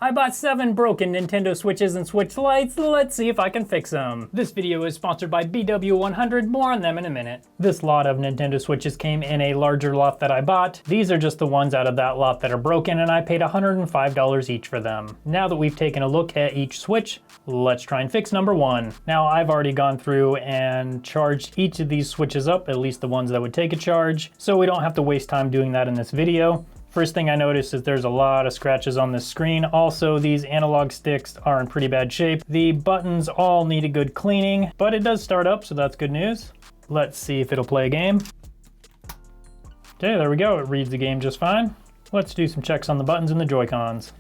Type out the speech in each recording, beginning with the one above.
I bought 7 broken Nintendo Switches and Switch Lites. Let's see if I can fix them. This video is sponsored by BW100. More on them in a minute. This lot of Nintendo Switches came in a larger lot that I bought. These are just the ones out of that lot that are broken, and I paid $105 each for them. Now that we've taken a look at each Switch, let's try and fix number 1. Now I've already gone through and charged each of these switches up, at least the ones that would take a charge, so we don't have to waste time doing that in this video. First thing I noticed is there's a lot of scratches on this screen. Also, these analog sticks are in pretty bad shape. The buttons all need a good cleaning, but it does start up, so that's good news. Let's see if it'll play a game. Okay, there we go. It reads the game just fine. Let's do some checks on the buttons and the Joy-Cons.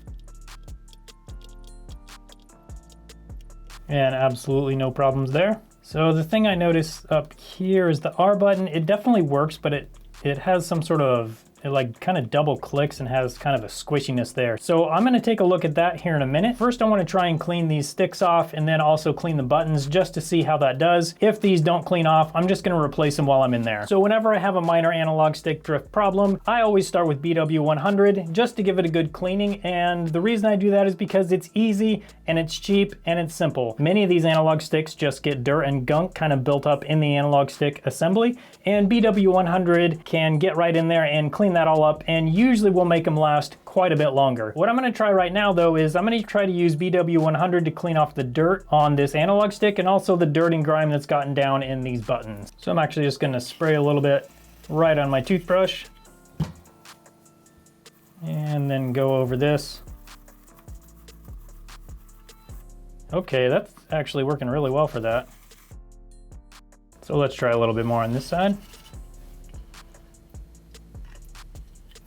And absolutely no problems there. So the thing I noticed up here is the R button. It definitely works, but it has some sort of, it like kind of double clicks and has kind of a squishiness there. So I'm gonna take a look at that here in a minute. First, I wanna try and clean these sticks off and then also clean the buttons just to see how that does. If these don't clean off, I'm just gonna replace them while I'm in there. So whenever I have a minor analog stick drift problem, I always start with BW100 just to give it a good cleaning. And the reason I do that is because it's easy and it's cheap and it's simple. Many of these analog sticks just get dirt and gunk kind of built up in the analog stick assembly, and BW100 can get right in there and clean that all up, and usually will make them last quite a bit longer. What I'm gonna try right now though is I'm gonna try to use BW100 to clean off the dirt on this analog stick and also the dirt and grime that's gotten down in these buttons. So I'm actually just gonna spray a little bit right on my toothbrush and then go over this. Okay, that's actually working really well for that. So let's try a little bit more on this side.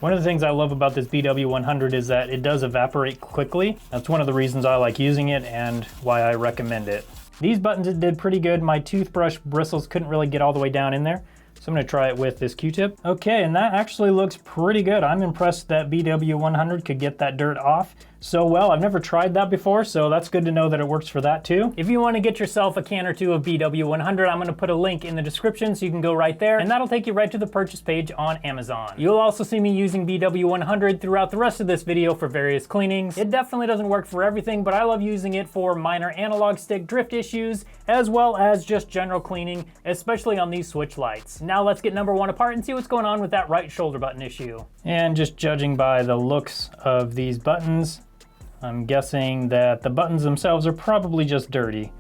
One of the things I love about this BW100 is that it does evaporate quickly. That's one of the reasons I like using it and why I recommend it. These buttons it did pretty good. My toothbrush bristles couldn't really get all the way down in there, so I'm gonna try it with this Q-tip. Okay, and that actually looks pretty good. I'm impressed that BW100 could get that dirt off so well. I've never tried that before, so that's good to know that it works for that too. If you want to get yourself a can or two of BW100, I'm going to put a link in the description so you can go right there, and that'll take you right to the purchase page on Amazon. You'll also see me using BW100 throughout the rest of this video for various cleanings. It definitely doesn't work for everything, but I love using it for minor analog stick drift issues, as well as just general cleaning, especially on these Switch lights. Now let's get number 1 apart and see what's going on with that right shoulder button issue. And just judging by the looks of these buttons, I'm guessing that the buttons themselves are probably just dirty.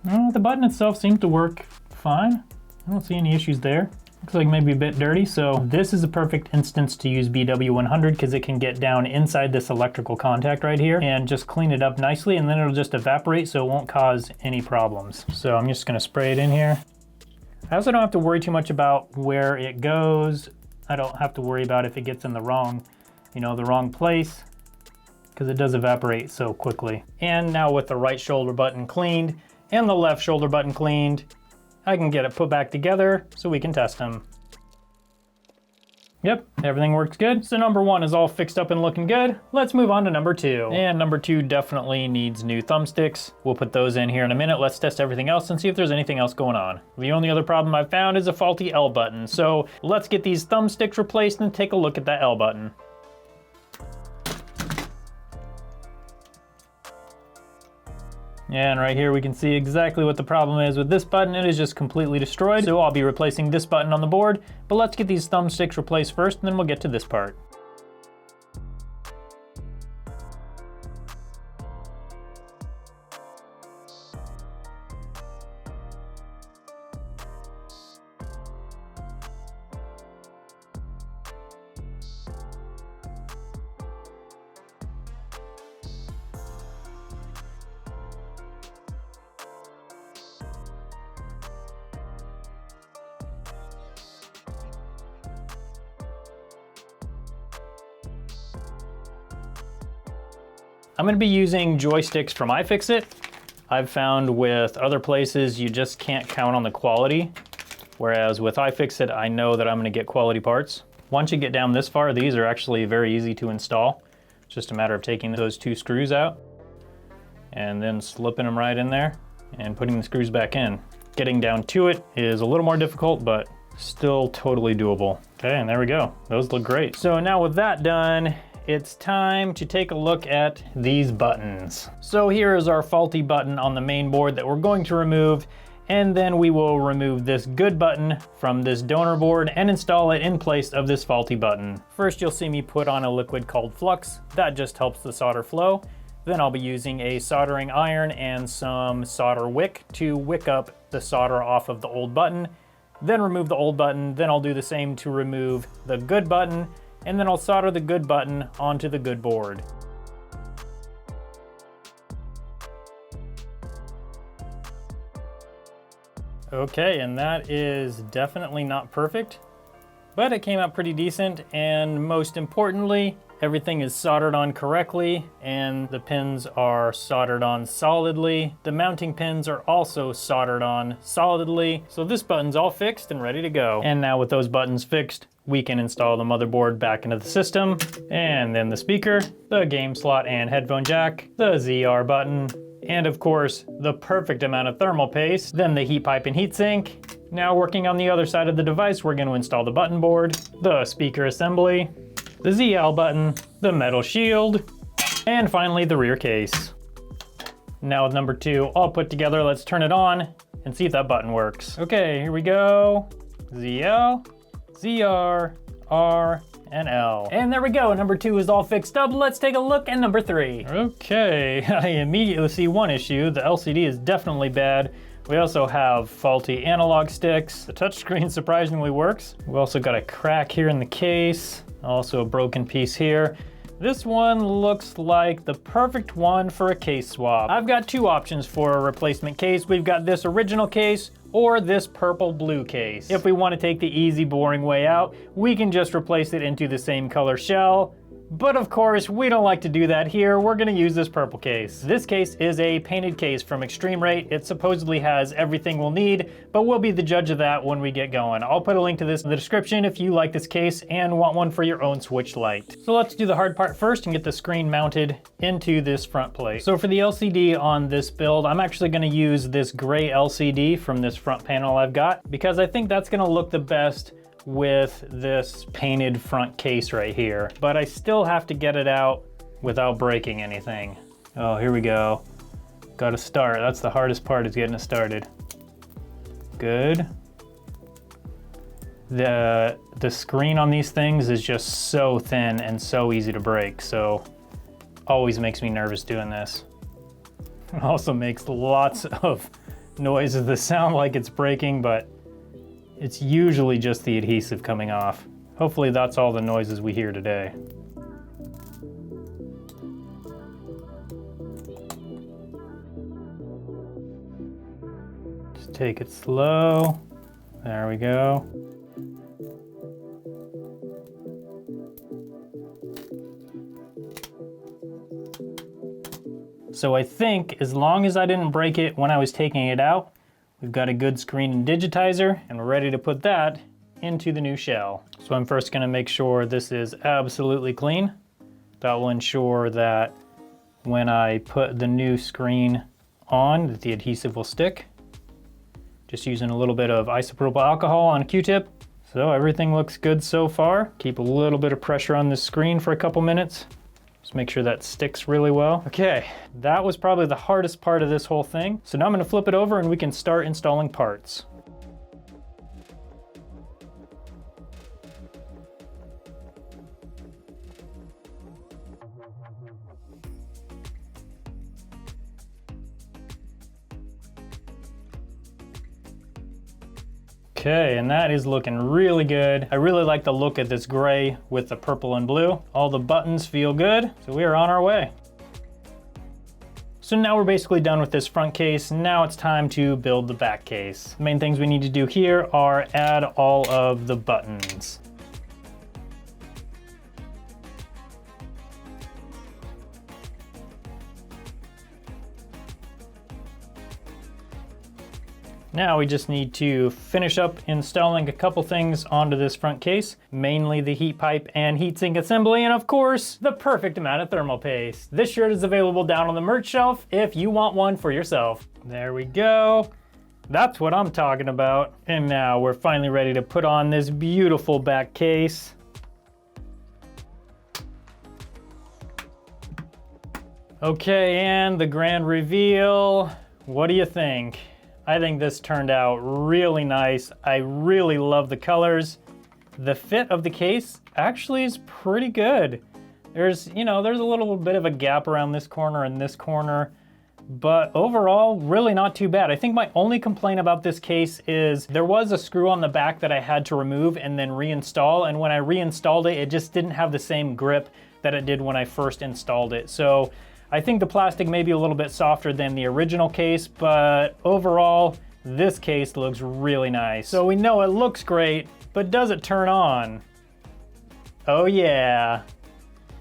The button itself seems to work fine. I don't see any issues there. Looks like maybe a bit dirty, so this is a perfect instance to use BW100 because it can get down inside this electrical contact right here and just clean it up nicely, and then it'll just evaporate so it won't cause any problems. So I'm just gonna spray it in here. I also don't have to worry too much about where it goes. I don't have to worry about if it gets in the wrong place, because it does evaporate so quickly. And now with the right shoulder button cleaned and the left shoulder button cleaned, I can get it put back together so we can test them. Yep, everything works good. So number 1 is all fixed up and looking good. Let's move on to number 2. And number 2 definitely needs new thumbsticks. We'll put those in here in a minute. Let's test everything else and see if there's anything else going on. The only other problem I've found is a faulty L button. So let's get these thumbsticks replaced and take a look at that L button. And right here we can see exactly what the problem is with this button. It is just completely destroyed. So I'll be replacing this button on the board, but let's get these thumbsticks replaced first and then we'll get to this part. I'm gonna be using joysticks from iFixit. I've found with other places, you just can't count on the quality. Whereas with iFixit, I know that I'm gonna get quality parts. Once you get down this far, these are actually very easy to install. It's just a matter of taking those 2 screws out and then slipping them right in there and putting the screws back in. Getting down to it is a little more difficult, but still totally doable. Okay, and there we go. Those look great. So now with that done, it's time to take a look at these buttons. So here is our faulty button on the main board that we're going to remove, and then we will remove this good button from this donor board and install it in place of this faulty button. First, you'll see me put on a liquid called flux. That just helps the solder flow. Then I'll be using a soldering iron and some solder wick to wick up the solder off of the old button. Then remove the old button. Then I'll do the same to remove the good button, and then I'll solder the good button onto the good board. Okay, and that is definitely not perfect, but it came out pretty decent, and most importantly, everything is soldered on correctly, and the pins are soldered on solidly. The mounting pins are also soldered on solidly, so this button's all fixed and ready to go. And now with those buttons fixed, we can install the motherboard back into the system, and then the speaker, the game slot and headphone jack, the ZR button, and of course, the perfect amount of thermal paste, then the heat pipe and heatsink. Now working on the other side of the device, we're going to install the button board, the speaker assembly, the ZL button, the metal shield, and finally the rear case. Now with number 2 all put together, let's turn it on and see if that button works. Okay, here we go. ZL, ZR, R, and L. And there we go, number 2 is all fixed up. Let's take a look at number 3. Okay, I immediately see one issue. The LCD is definitely bad. We also have faulty analog sticks. The touchscreen surprisingly works. We also got a crack here in the case. Also a broken piece here. This one looks like the perfect one for a case swap. I've got 2 options for a replacement case. We've got this original case or this purple blue case. If we want to take the easy, boring way out, we can just replace it into the same color shell. But of course, we don't like to do that here. We're gonna use this purple case. This case is a painted case from Extreme Rate. It supposedly has everything we'll need, but we'll be the judge of that when we get going. I'll put a link to this in the description if you like this case and want one for your own Switch light. So let's do the hard part first and get the screen mounted into this front plate. So for the LCD on this build, I'm actually gonna use this gray LCD from this front panel I've got, because I think that's gonna look the best with this painted front case right here. But I still have to get it out without breaking anything. Oh, here we go. Gotta start. That's the hardest part, is getting it started. Good. The screen on these things is just so thin and so easy to break, so always makes me nervous doing this. It also makes lots of noises that sound like it's breaking, but it's usually just the adhesive coming off. Hopefully that's all the noises we hear today. Just take it slow. There we go. So I think as long as I didn't break it when I was taking it out, we've got a good screen and digitizer, and we're ready to put that into the new shell. So I'm first gonna make sure this is absolutely clean. That will ensure that when I put the new screen on, that the adhesive will stick. Just using a little bit of isopropyl alcohol on a Q-tip. So everything looks good so far. Keep a little bit of pressure on this screen for a couple minutes. Just make sure that sticks really well. Okay, that was probably the hardest part of this whole thing. So now I'm gonna flip it over and we can start installing parts. Okay, and that is looking really good. I really like the look of this gray with the purple and blue. All the buttons feel good, so we are on our way. So now we're basically done with this front case. Now it's time to build the back case. The main things we need to do here are add all of the buttons. Now we just need to finish up installing a couple things onto this front case, mainly the heat pipe and heatsink assembly, and of course, the perfect amount of thermal paste. This shirt is available down on the merch shelf if you want one for yourself. There we go. That's what I'm talking about. And now we're finally ready to put on this beautiful back case. Okay, and the grand reveal. What do you think? I think this turned out really nice. I really love the colors. The fit of the case actually is pretty good. There's a little bit of a gap around this corner and this corner, but overall, really not too bad. I think my only complaint about this case is there was a screw on the back that I had to remove and then reinstall, and when I reinstalled it, it just didn't have the same grip that it did when I first installed it. So I think the plastic may be a little bit softer than the original case, but overall, this case looks really nice. So we know it looks great, but does it turn on? Oh yeah.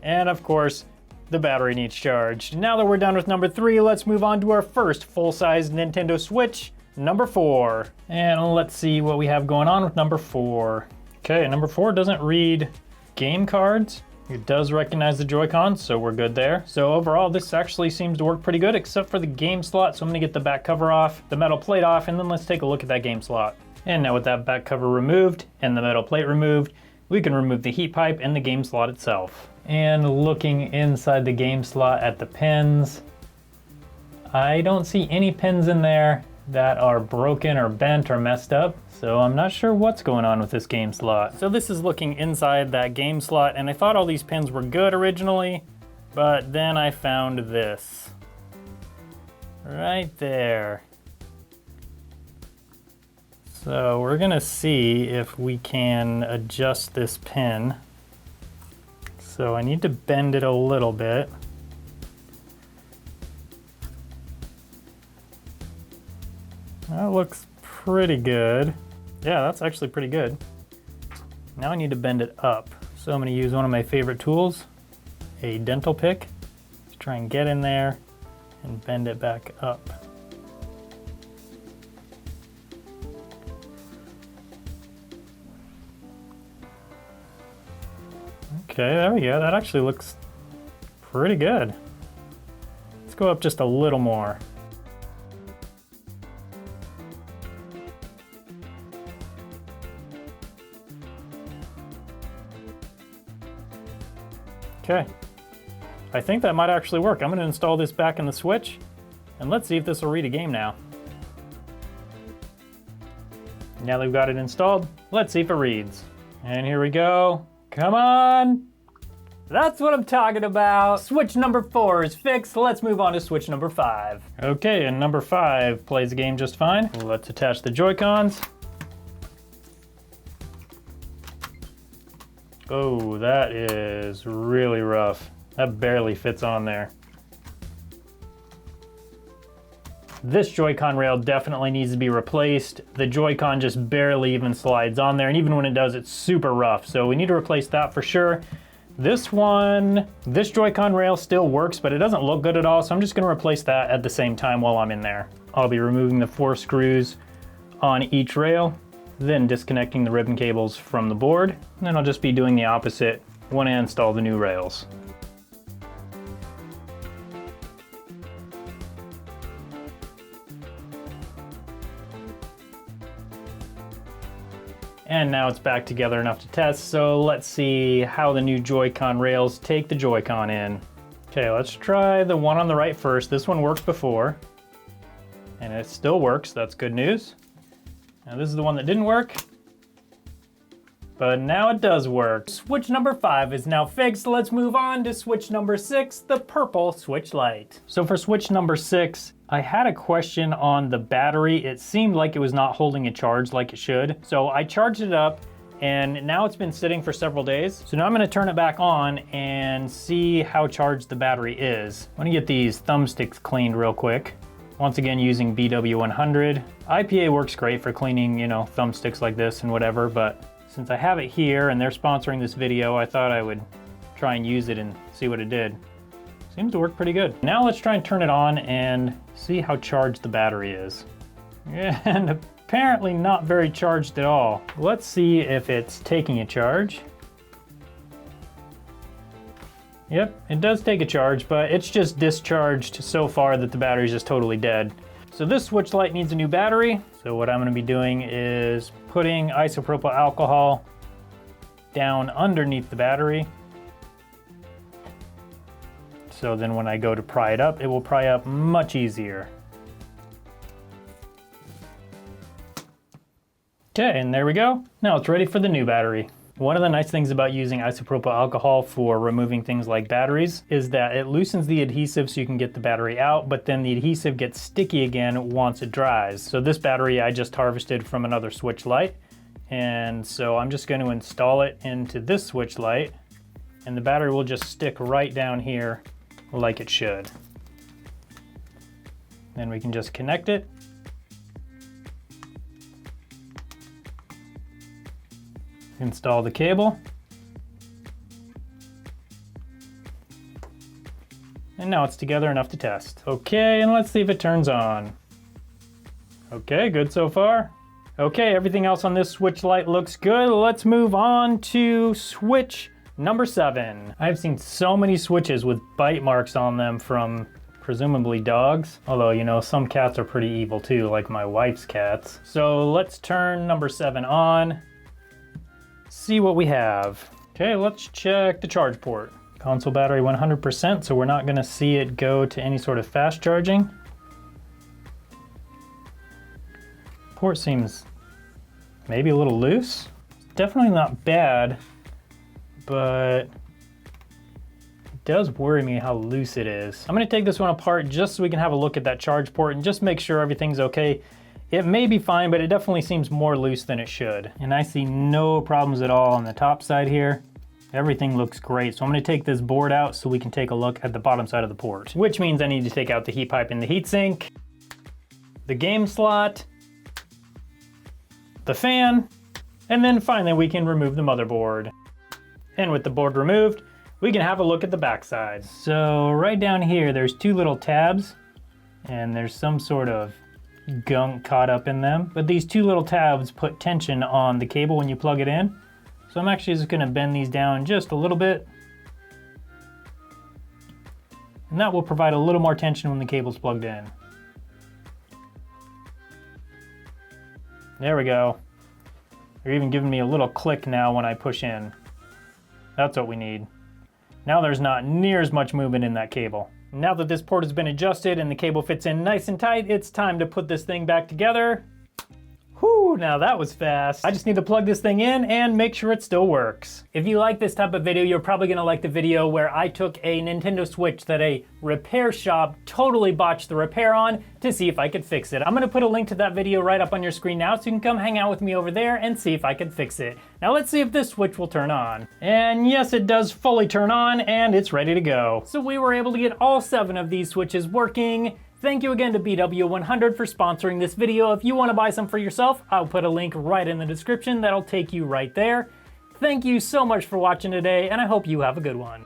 And of course, the battery needs charged. Now that we're done with number 3, let's move on to our first full-size Nintendo Switch, number 4. And let's see what we have going on with number 4. Okay, number 4 doesn't read game cards. It does recognize the Joy-Cons, so we're good there. So overall, this actually seems to work pretty good, except for the game slot. So I'm gonna get the back cover off, the metal plate off, and then let's take a look at that game slot. And now with that back cover removed and the metal plate removed, we can remove the heat pipe and the game slot itself. And looking inside the game slot at the pins, I don't see any pins in there that are broken or bent or messed up, so I'm not sure what's going on with this game slot. So this is looking inside that game slot, and I thought all these pins were good originally, but then I found this. Right there. So we're gonna see if we can adjust this pin. So I need to bend it a little bit. That looks pretty good. Yeah, that's actually pretty good. Now I need to bend it up. So I'm gonna use one of my favorite tools, a dental pick, to try and get in there and bend it back up. Okay, there we go. That actually looks pretty good. Let's go up just a little more. Okay, I think that might actually work. I'm going to install this back in the Switch, and let's see if this will read a game now. Now that we've got it installed, let's see if it reads. And here we go. Come on! That's what I'm talking about. Switch number 4 is fixed. Let's move on to switch number 5. Okay, and number 5 plays the game just fine. Let's attach the Joy-Cons. Oh, that is really rough. That barely fits on there. This Joy-Con rail definitely needs to be replaced. The Joy-Con just barely even slides on there, and even when it does, it's super rough. So we need to replace that for sure. This Joy-Con rail still works, but it doesn't look good at all, so I'm just gonna replace that at the same time while I'm in there. I'll be removing the 4 screws on each rail, then disconnecting the ribbon cables from the board, and then I'll just be doing the opposite when I install the new rails. And now it's back together enough to test, so let's see how the new Joy-Con rails take the Joy-Con in. Okay, let's try the one on the right first. This one worked before, and it still works. That's good news. Now this is the one that didn't work, but now it does work. Switch number 5 is now fixed. Let's move on to switch number 6, the purple switch light. So for switch number 6, I had a question on the battery. It seemed like it was not holding a charge like it should. So I charged it up, and now it's been sitting for several days. So now I'm gonna turn it back on and see how charged the battery is. I'm gonna get these thumbsticks cleaned real quick. Once again, using BW100. IPA works great for cleaning, thumbsticks like this and whatever, but since I have it here and they're sponsoring this video, I thought I would try and use it and see what it did. Seems to work pretty good. Now let's try and turn it on and see how charged the battery is. And apparently not very charged at all. Let's see if it's taking a charge. Yep, it does take a charge, but it's just discharged so far that the battery's just totally dead. So this switch light needs a new battery. So what I'm gonna be doing is putting isopropyl alcohol down underneath the battery. So then when I go to pry it up, it will pry up much easier. Okay, and there we go. Now it's ready for the new battery. One of the nice things about using isopropyl alcohol for removing things like batteries is that it loosens the adhesive so you can get the battery out, but then the adhesive gets sticky again once it dries. So this battery I just harvested from another switch light, and so I'm just going to install it into this switch light, and the battery will just stick right down here like it should. Then we can just connect it. Install the cable. And now it's together enough to test. Okay, and let's see if it turns on. Okay, good so far. Okay, everything else on this switch light looks good. Let's move on to switch number 7. I've seen so many switches with bite marks on them from presumably dogs. Although, you know, some cats are pretty evil too, like my wife's cats. So let's turn number 7 on. See what we have. Okay, let's check the charge port. Console battery 100%, so we're not gonna see it go to any sort of fast charging. Port seems maybe a little loose. Definitely not bad, but it does worry me how loose it is. I'm gonna take this one apart just so we can have a look at that charge port and just make sure everything's okay. It may be fine, but it definitely seems more loose than it should. And I see no problems at all on the top side here. Everything looks great. So I'm gonna take this board out so we can take a look at the bottom side of the port, which means I need to take out the heat pipe and the heatsink, the game slot, the fan, and then finally we can remove the motherboard. And with the board removed, we can have a look at the backside. So right down here, there's 2 little tabs, and there's some sort of gunk caught up in them. But these 2 little tabs put tension on the cable when you plug it in. So I'm actually just gonna bend these down just a little bit. And that will provide a little more tension when the cable's plugged in. There we go. They're even giving me a little click now when I push in. That's what we need. Now there's not near as much movement in that cable. Now that this port has been adjusted and the cable fits in nice and tight, it's time to put this thing back together. Whew, now that was fast. I just need to plug this thing in and make sure it still works. If you like this type of video, you're probably gonna like the video where I took a Nintendo Switch that a repair shop totally botched the repair on to see if I could fix it. I'm gonna put a link to that video right up on your screen now so you can come hang out with me over there and see if I can fix it. Now let's see if this switch will turn on. And yes, it does fully turn on and it's ready to go. So we were able to get all 7 of these switches working. Thank you again to BW100 for sponsoring this video. If you want to buy some for yourself, I'll put a link right in the description that'll take you right there. Thank you so much for watching today, and I hope you have a good one.